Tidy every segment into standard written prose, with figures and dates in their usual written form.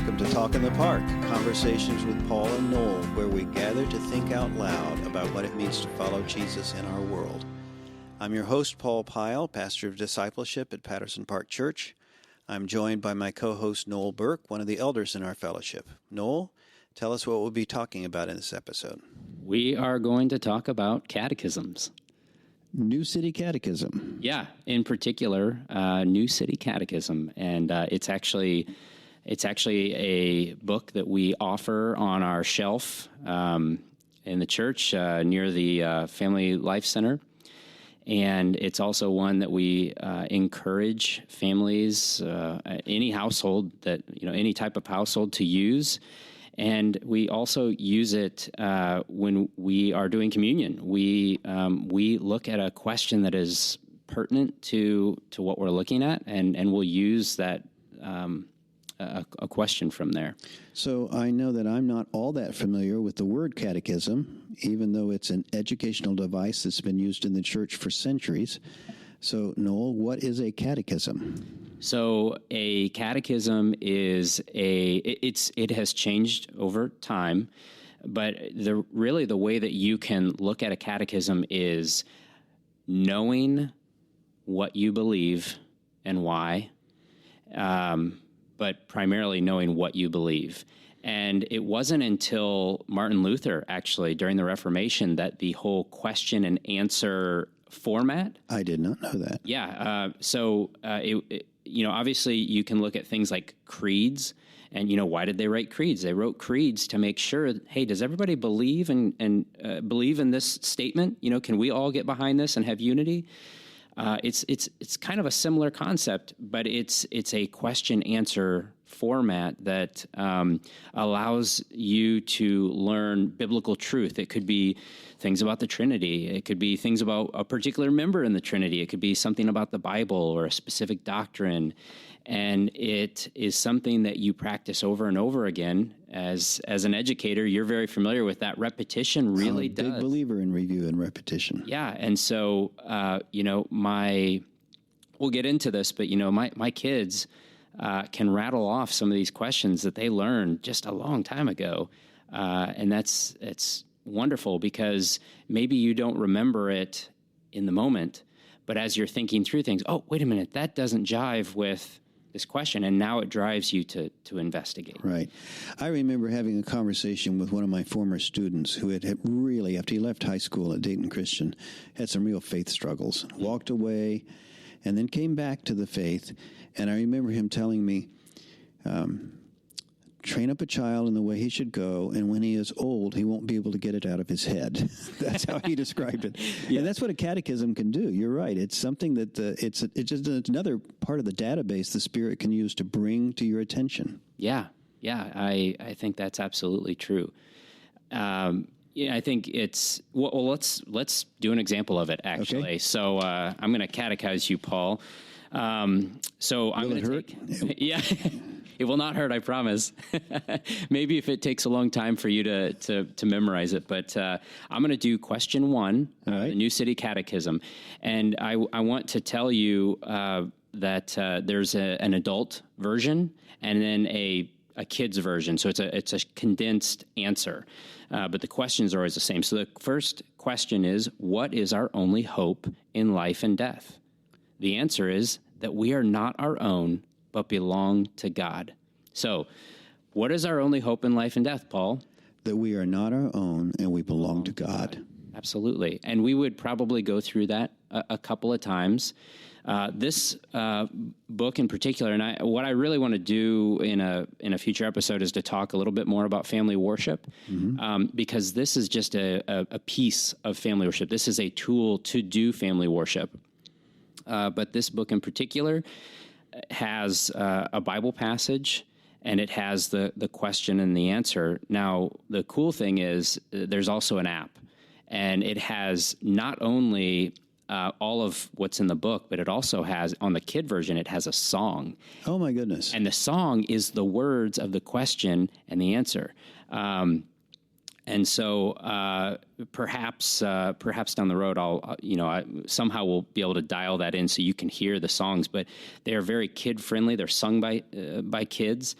Welcome to Talk in the Park, conversations with Paul and Noel, where we gather to think out loud about what it means to follow Jesus in our world. I'm your host, Paul Pyle, pastor of discipleship at Patterson Park Church. I'm joined by my co-host, Noel Burke, one of the elders in our fellowship. Noel, tell us what we'll be talking about in this episode. We are going to talk about catechisms. New City Catechism. Yeah, in particular, New City Catechism. And it's actually a book that we offer on our shelf in the church near the Family Life Center. And it's also one that we encourage families, any household that, any type of household to use. And we also use it when we are doing communion. We look at a question that is pertinent to what we're looking at, and we'll use that a question from there. So I know that I'm not all that familiar with the word catechism, even though it's an educational device that's been used in the church for centuries. So, Noel, what is a catechism? So a catechism is it has changed over time, but the way that you can look at a catechism is knowing what you believe and why, but primarily knowing what you believe. And it wasn't until Martin Luther, actually, during the Reformation, that the whole question and answer format. I did not know that. Yeah. Obviously you can look at things like creeds, and, why did they write creeds? They wrote creeds to make sure, hey, does everybody believe and believe in this statement? Can we all get behind this and have unity? It's kind of a similar concept, but it's a question answer format that allows you to learn biblical truth. It could be things about the Trinity. It could be things about a particular member in the Trinity. It could be something about the Bible or a specific doctrine. And it is something that you practice over and over again. As an educator, you're very familiar with that. Repetition really does. I'm a big believer in review and repetition. Yeah. And so, we'll get into this, but, my kids can rattle off some of these questions that they learned just a long time ago. And it's wonderful because maybe you don't remember it in the moment, but as you're thinking through things, oh, wait a minute, that doesn't jive with this question, and now it drives you to investigate. Right. I remember having a conversation with one of my former students who had really, after he left high school at Dayton Christian, had some real faith struggles, walked away, and then came back to the faith. And I remember him telling me, train up a child in the way he should go, and when he is old, he won't be able to get it out of his head. That's how he described it. Yeah. And that's what a catechism can do. You're right. It's something that it's just another part of the database the Spirit can use to bring to your attention. Yeah. I think that's absolutely true. I think it's let's do an example of it, actually. Okay. So I'm going to catechize you, Paul. I'm going to take. Yeah. It will not hurt, I promise. Maybe if it takes a long time for you to memorize it. But I'm going to do question 1, the New City Catechism. And I want to tell you that there's an adult version and then a kid's version. So it's a condensed answer. But the questions are always the same. So the first question is, what is our only hope in life and death? The answer is that we are not our own, but belong to God. So, what is our only hope in life and death, Paul? That we are not our own and we belong to God. Absolutely. And we would probably go through that a couple of times. This book in particular, and what I really want to do in a future episode is to talk a little bit more about family worship, because this is just a piece of family worship. This is a tool to do family worship. But this book in particular has a Bible passage, and it has the question and the answer. Now, the cool thing is there's also an app, and it has not only all of what's in the book, but it also has, on the kid version, it has a song. Oh, my goodness. And the song is the words of the question and the answer. And so perhaps down the road, I somehow will be able to dial that in so you can hear the songs. But they are very kid friendly. They're sung by kids,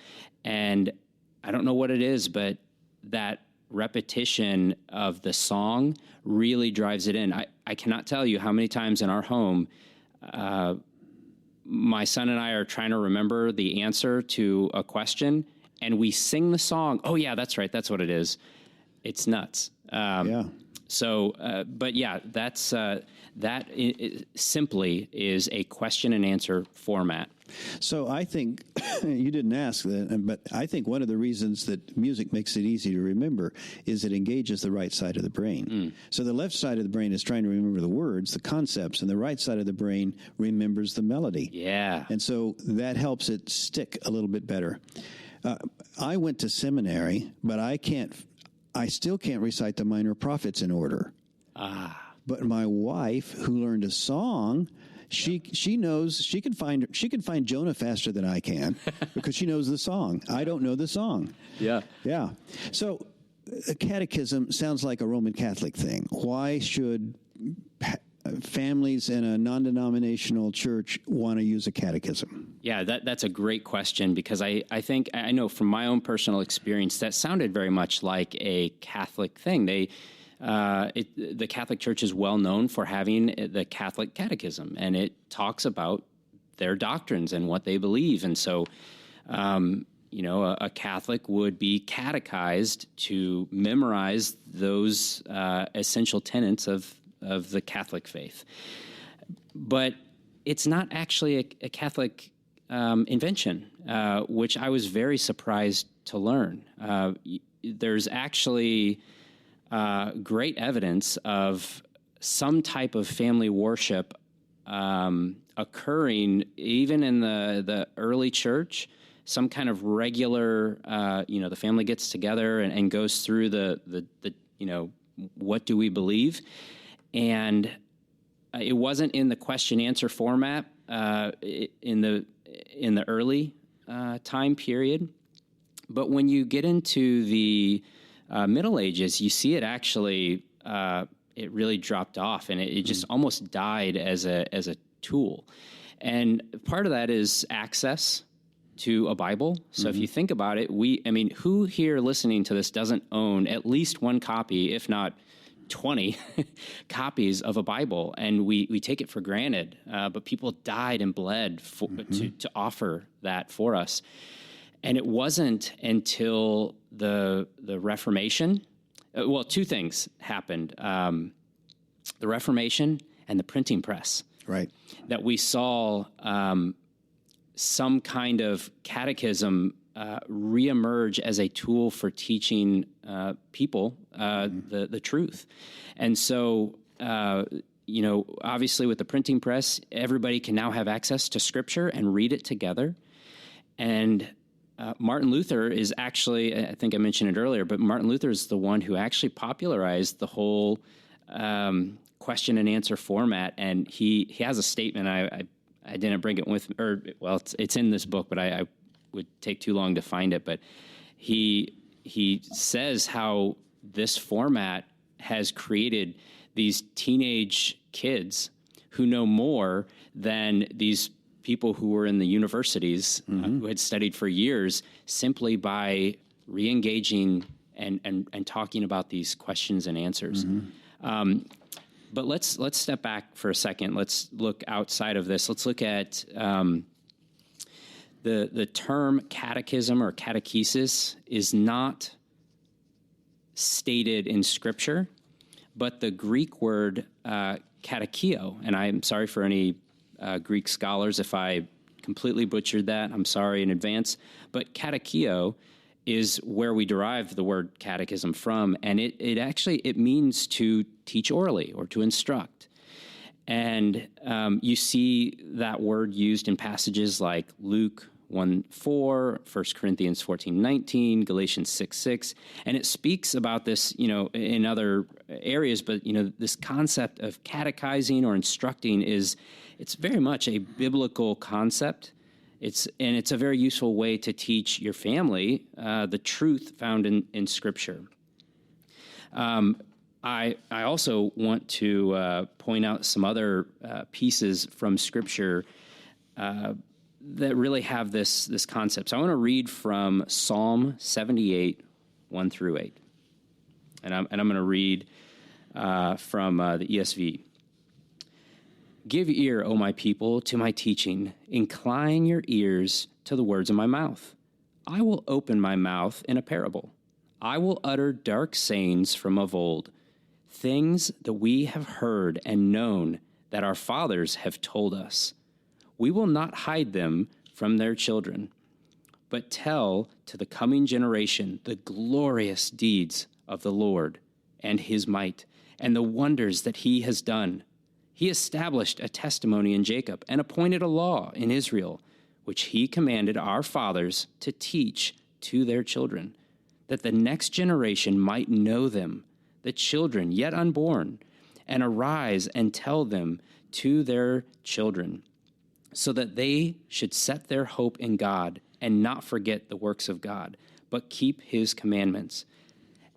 And I don't know what it is, but that repetition of the song really drives it in. I cannot tell you how many times in our home, my son and I are trying to remember the answer to a question, and we sing the song. Oh yeah, that's right. That's what it is. It's nuts. Yeah. So, but yeah, that's that simply is a question and answer format. So I think you didn't ask that, but I think one of the reasons that music makes it easy to remember is it engages the right side of the brain. So the left side of the brain is trying to remember the words, the concepts, and the right side of the brain remembers the melody. Yeah. And so that helps it stick a little bit better. I went to seminary, but I still can't recite the minor prophets in order. But my wife, who learned a song, she knows she can find Jonah faster than I can because she knows the song. I don't know the song. Yeah. Yeah. So a catechism sounds like a Roman Catholic thing. Why should families in a non-denominational church want to use a catechism? Yeah, that's a great question, because I think, I know from my own personal experience, that sounded very much like a Catholic thing. The Catholic Church is well known for having the Catholic Catechism, and it talks about their doctrines and what they believe. And so, a Catholic would be catechized to memorize those essential tenets of the Catholic faith. But it's not actually a Catholic invention, which I was very surprised to learn. There's actually great evidence of some type of family worship occurring even in the early church. Some kind of regular, the family gets together and goes through the what do we believe? And it wasn't in the question-answer format in the early time period. But when you get into the Middle Ages, you see it actually, it really dropped off, and it just almost died as a tool. And part of that is access to a Bible. So if you think about it, who here listening to this doesn't own at least one copy, if not 20 copies of a Bible, and we take it for granted. But people died and bled to offer that for us. And it wasn't until the Reformation, two things happened. The Reformation and the printing press. Right. That we saw some kind of catechism reemerge as a tool for teaching people the truth. And so, obviously with the printing press, everybody can now have access to Scripture and read it together. And Martin Luther is actually, I think I mentioned it earlier, but Martin Luther is the one who actually popularized the whole question and answer format. And he has a statement. I didn't bring it with, it's in this book, but I would take too long to find it. But he says how this format has created these teenage kids who know more than these people who were in the universities who had studied for years, simply by re-engaging and talking about these questions and answers. But let's step back for a second. Let's look outside of this. Let's look at the term catechism or catechesis is not stated in Scripture, but the Greek word katecheo, and I'm sorry for any Greek scholars if I completely butchered that. I'm sorry in advance. But katecheo is where we derive the word catechism from, and it actually means to teach orally or to instruct. And you see that word used in passages like Luke 1:4, 1 Corinthians 14:19, Galatians 6:6, and it speaks about this, in other areas. But this concept of catechizing or instructing it's very much a biblical concept. It's a very useful way to teach your family the truth found in Scripture. I also want to point out some other pieces from Scripture that really have this concept. So I want to read from Psalm 78, 1 through 8. And I'm going to read from the ESV. Give ear, O my people, to my teaching. Incline your ears to the words of my mouth. I will open my mouth in a parable. I will utter dark sayings from of old, things that we have heard and known that our fathers have told us. We will not hide them from their children, but tell to the coming generation the glorious deeds of the Lord and his might and the wonders that he has done. He established a testimony in Jacob and appointed a law in Israel, which he commanded our fathers to teach to their children, that the next generation might know them, the children yet unborn, and arise and tell them to their children, so that they should set their hope in God and not forget the works of God, but keep his commandments,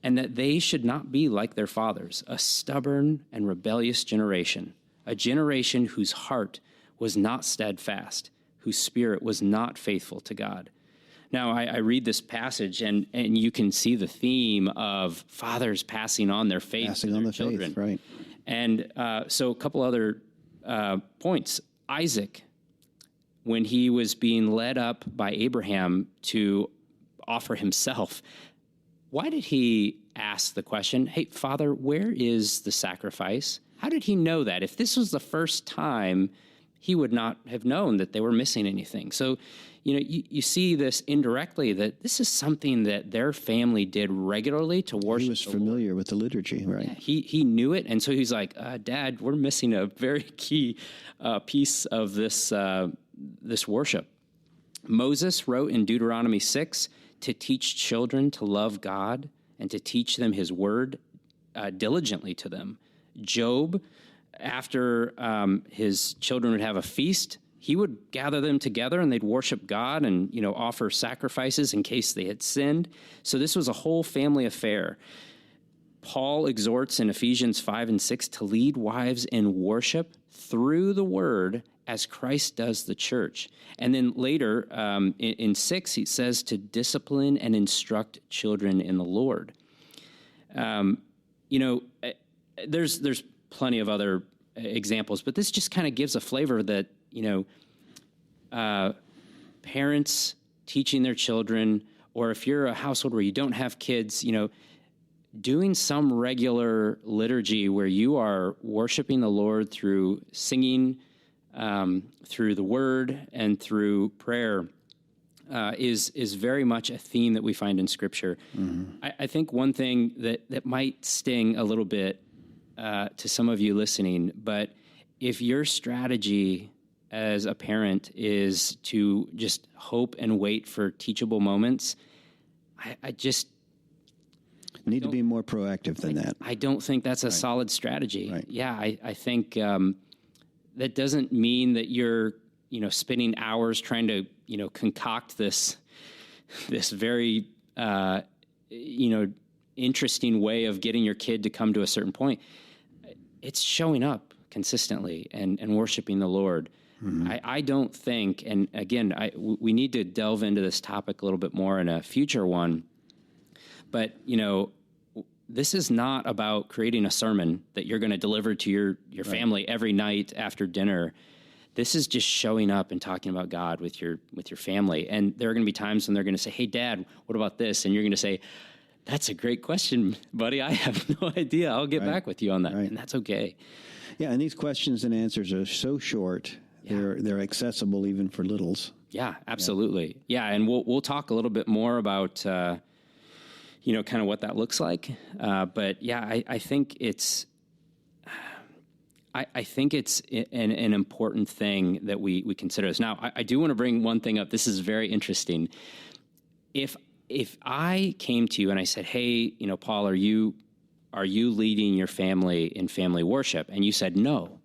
and that they should not be like their fathers, a stubborn and rebellious generation, a generation whose heart was not steadfast, whose spirit was not faithful to God. Now, I read this passage, and you can see the theme of fathers passing on their faith to their children. Faith, right. And so a couple other points. Isaac, when he was being led up by Abraham to offer himself, why did he ask the question, hey, Father, where is the sacrifice? How did he know that? If this was the first time, he would not have known that they were missing anything. So, you see this indirectly, that this is something that their family did regularly to worship. He was familiar with the liturgy, right? Yeah, he knew it, and so he's like, Dad, we're missing a very key piece of this worship. Moses wrote in Deuteronomy 6 to teach children to love God and to teach them his word diligently to them. Job, after his children would have a feast, he would gather them together and they'd worship God and, offer sacrifices in case they had sinned. So this was a whole family affair. Paul exhorts in Ephesians 5 and 6 to lead wives in worship through the word as Christ does the church. And then later in 6, he says to discipline and instruct children in the Lord. There's plenty of other examples, but this just kind of gives a flavor that, parents teaching their children, or if you're a household where you don't have kids, doing some regular liturgy where you are worshiping the Lord through singing, through the word, and through prayer is very much a theme that we find in Scripture. Mm-hmm. I think one thing that might sting a little bit to some of you listening, but if your strategy as a parent is to just hope and wait for teachable moments, I just need to be more proactive than that. I don't think that's a solid strategy. Right. Yeah, I think that doesn't mean that you're spending hours trying to concoct this very interesting way of getting your kid to come to a certain point. It's showing up consistently and worshiping the Lord. Mm-hmm. I don't think, and again, we need to delve into this topic a little bit more in a future one, but, this is not about creating a sermon that you're going to deliver to your family every night after dinner. This is just showing up and talking about God with your family. And there are going to be times when they're going to say, hey, Dad, what about this? And you're going to say, that's a great question, buddy. I have no idea. I'll get back with you on that. Right. And that's okay. Yeah, and these questions and answers are so short. Yeah. They're accessible even for littles. Yeah, absolutely. Yeah, and we'll talk a little bit more about kind of what that looks like. But yeah, I think it's an important thing that we consider this. Now, I do want to bring one thing up. This is very interesting. If I came to you and I said, hey, Paul, are you leading your family in family worship? And you said no.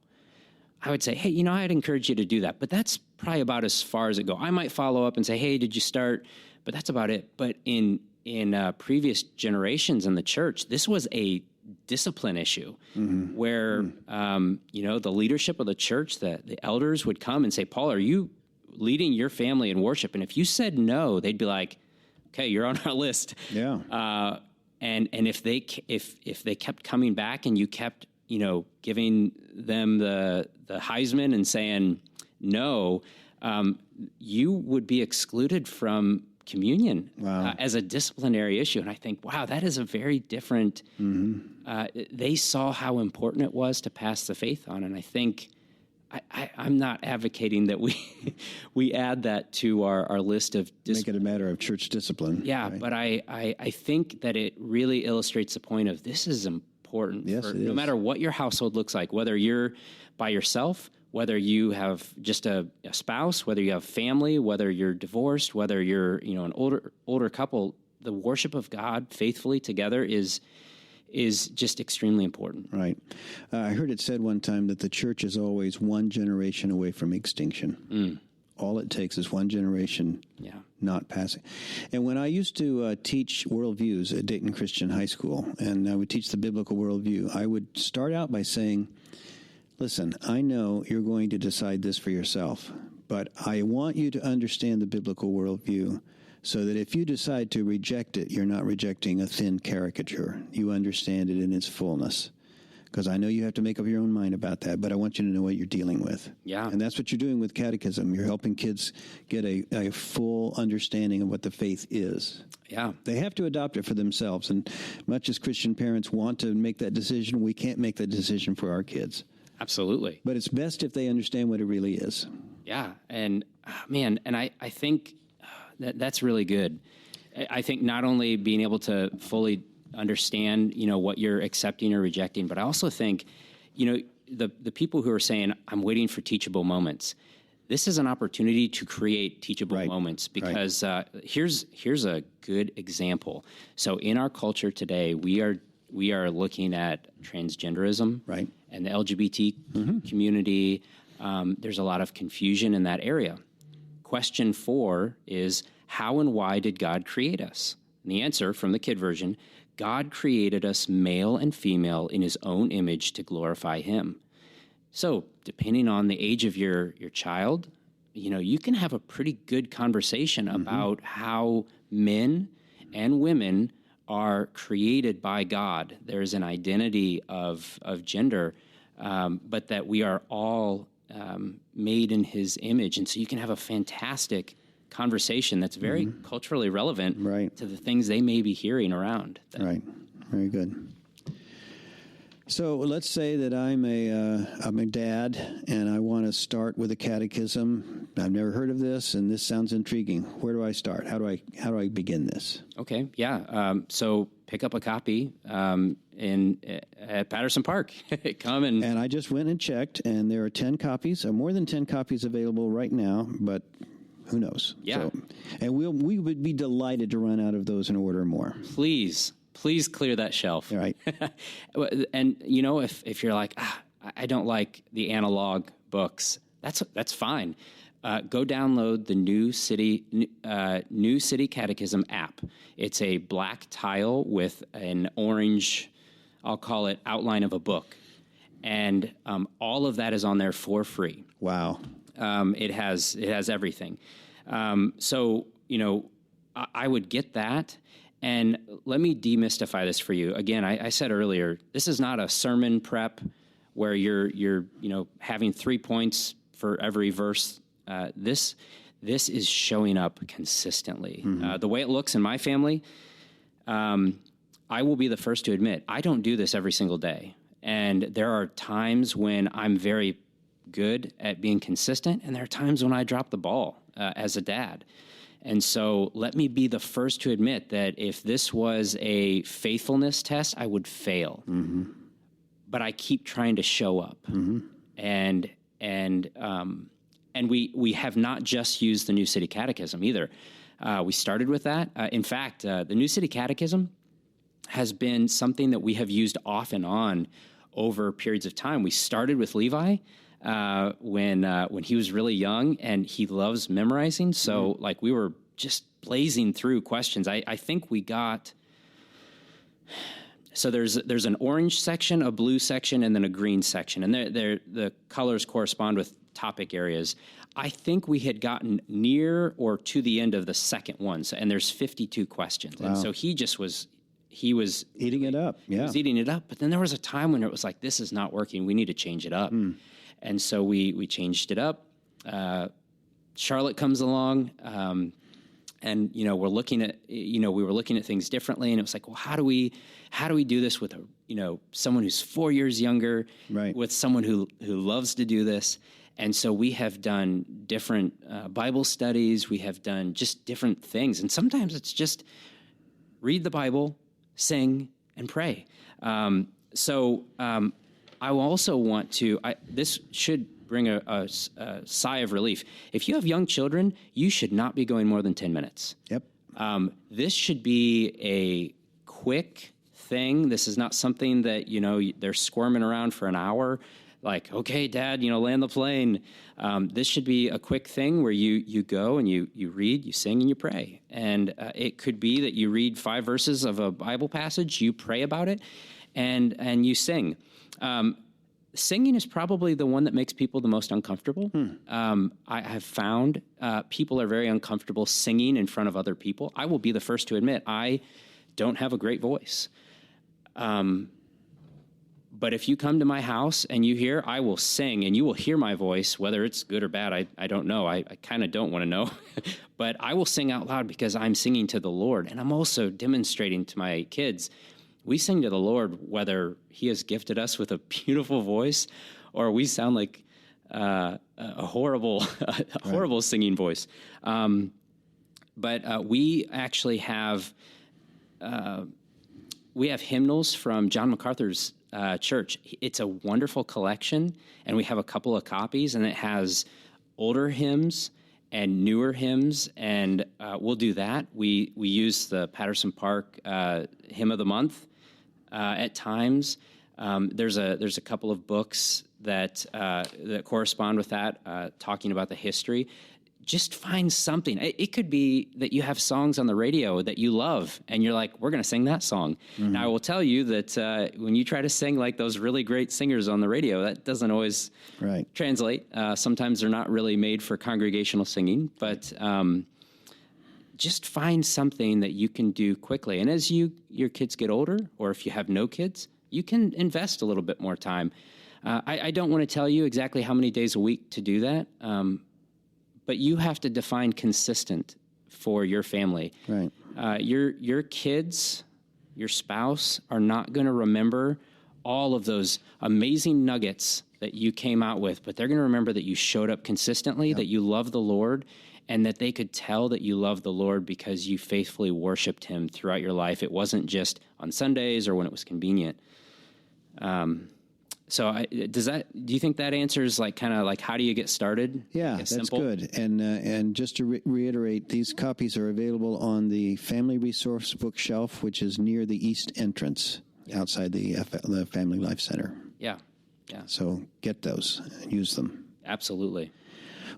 I would say, hey, I'd encourage you to do that. But that's probably about as far as it goes. I might follow up and say, hey, did you start? But that's about it. But in previous generations in the church, this was a discipline issue where, the leadership of the church, the elders would come and say, Paul, are you leading your family in worship. And if you said no, they'd be like, okay, you're on our list. Yeah. And if they kept coming back and you kept, giving them the Heisman and saying no, you would be excluded from communion. Wow. As a disciplinary issue. And I think, wow, that is a very different, they saw how important it was to pass the faith on. And I think I'm not advocating that we add that to our list of make it a matter of church discipline. Yeah, right? But I think that it really illustrates the point of this is important. Yes, it is. No matter what your household looks like, whether you're by yourself, whether you have just a spouse, whether you have family, whether you're divorced, whether you're an older couple, the worship of God faithfully together is just extremely important. Right. I heard it said one time that the church is always one generation away from extinction. All it takes is one generation not passing. And when I used to teach worldviews at Dayton Christian High School, and I would teach the biblical worldview, I would start out by saying, listen, I know you're going to decide this for yourself, but I want you to understand the biblical worldview so that if you decide to reject it, you're not rejecting a thin caricature. You understand it in its fullness. Because I know you have to make up your own mind about that, but I want you to know what you're dealing with. Yeah. And that's what you're doing with catechism. You're helping kids get a full understanding of what the faith is. Yeah. They have to adopt it for themselves. And much as Christian parents want to make that decision, we can't make that decision for our kids. Absolutely. But it's best if they understand what it really is. Yeah. And, I think that's really good. I think not only being able to fully understand, what you're accepting or rejecting, but I also think, the people who are saying, I'm waiting for teachable moments, this is an opportunity to create teachable moments because here's a good example. So in our culture today, we are looking at transgenderism and the LGBT community. There's a lot of confusion in that area. Question 4 is, how and why did God create us? And the answer from the kid version, God created us male and female in his own image to glorify him. So depending on the age of your child, you can have a pretty good conversation about how men and women are created by God. There's an identity of gender, but that we are all made in his image. And so you can have a fantastic conversation that's very culturally relevant to the things they may be hearing around. Right. Very good. So let's say that I'm a dad and I want to start with a catechism. I've never heard of this, and this sounds intriguing. Where do I start? How do I begin this? Okay. Yeah. So pick up a copy at Patterson Park. Come and I just went and checked, and there are 10 copies, or more than 10 copies available right now, but who knows? Yeah. So, and we would be delighted to run out of those and order more. Please clear that shelf. All right. And if you're like, I don't like the analog books, that's fine. Go download the New City Catechism app. It's a black tile with an orange, I'll call it, outline of a book, and all of that is on there for free. Wow. It has everything. So I would get that. And let me demystify this for you. Again, I said earlier, this is not a sermon prep where you're having 3 points for every verse. This is showing up consistently. The way it looks in my family, I will be the first to admit, I don't do this every single day. And there are times when I'm very good at being consistent, and there are times when I drop the ball as a dad. And so let me be the first to admit that if this was a faithfulness test, I would fail. But I keep trying to show up. And we have not just used the New City Catechism either. We started with that. In fact, the New City Catechism has been something that we have used off and on over periods of time. We started with Levi when he was really young, and he loves memorizing. So we were just blazing through questions. I think we got So there's an orange section, a blue section, and then a green section, and the colors correspond with topic areas. I think we had gotten near or to the end of the second one, and there's 52 questions. Wow. And so he was eating it up. Yeah. He was eating it up. But then there was a time when it was like, this is not working. We need to change it up. And so we changed it up. Charlotte comes along, and we're looking at we were looking at things differently, and it was like, well, how do we do this with someone who's 4 years younger, right, with someone who loves to do this. And so we have done different Bible studies. We have done just different things. And sometimes it's just read the Bible, sing, and pray. I also want to, this should bring a sigh of relief. If you have young children, you should not be going more than 10 minutes. Yep. This should be a quick thing. This is not something that, they're squirming around for an hour. Like, okay, Dad, land the plane. This should be a quick thing where you go and you read, you sing, and you pray. And it could be that you read 5 verses of a Bible passage, you pray about it, and you sing. Singing is probably the one that makes people the most uncomfortable. I have found people are very uncomfortable singing in front of other people. I will be the first to admit I don't have a great voice. But if you come to my house and you hear, I will sing, and you will hear my voice, whether it's good or bad, I don't know. I kind of don't want to know. But I will sing out loud because I'm singing to the Lord. And I'm also demonstrating to my kids, we sing to the Lord whether he has gifted us with a beautiful voice or we sound like a horrible singing voice. But we actually have hymnals from John MacArthur's church. It's a wonderful collection, and we have a couple of copies, and it has older hymns and newer hymns, and we'll do that. We use the Patterson Park Hymn of the Month at times. There's a couple of books that correspond with that, talking about the history. Just find something. It could be that you have songs on the radio that you love, and you're like, we're going to sing that song. Mm-hmm. Now, I will tell you that when you try to sing like those really great singers on the radio, that doesn't always translate. Sometimes they're not really made for congregational singing, but just find something that you can do quickly. And as your kids get older, or if you have no kids, you can invest a little bit more time. I don't want to tell you exactly how many days a week to do that, but you have to define consistent for your family. Right. Your kids, your spouse are not going to remember all of those amazing nuggets that you came out with, but they're going to remember that you showed up consistently, that you love the Lord, and that they could tell that you love the Lord because you faithfully worshiped him throughout your life. It wasn't just on Sundays or when it was convenient. So do you think that answers kind of how do you get started? Yeah, that's simple? Good. And just to reiterate, these copies are available on the Family Resource Bookshelf, which is near the east entrance outside the Family Life Center. Yeah. Yeah. So get those and use them. Absolutely.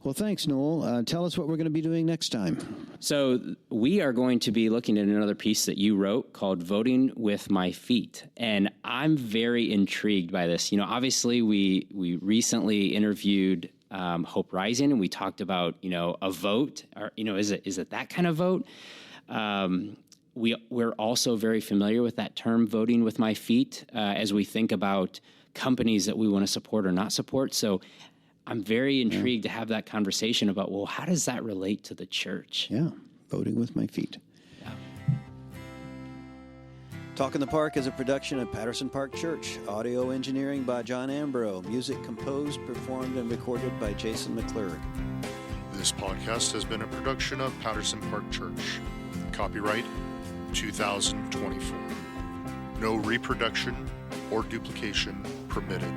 Well, thanks, Noel. Tell us what we're going to be doing next time. So we are going to be looking at another piece that you wrote called Voting with My Feet. And I'm very intrigued by this. Obviously we recently interviewed Hope Rising, and we talked about, a vote. Or, is it that kind of vote? We're also very familiar with that term, voting with my feet, as we think about companies that we want to support or not support. So I'm very intrigued to have that conversation about, well, how does that relate to the church? Yeah, voting with my feet. Yeah. Talk in the Park is a production of Patterson Park Church. Audio engineering by John Ambrose. Music composed, performed, and recorded by Jason McClurg. This podcast has been a production of Patterson Park Church. Copyright 2024. No reproduction or duplication permitted.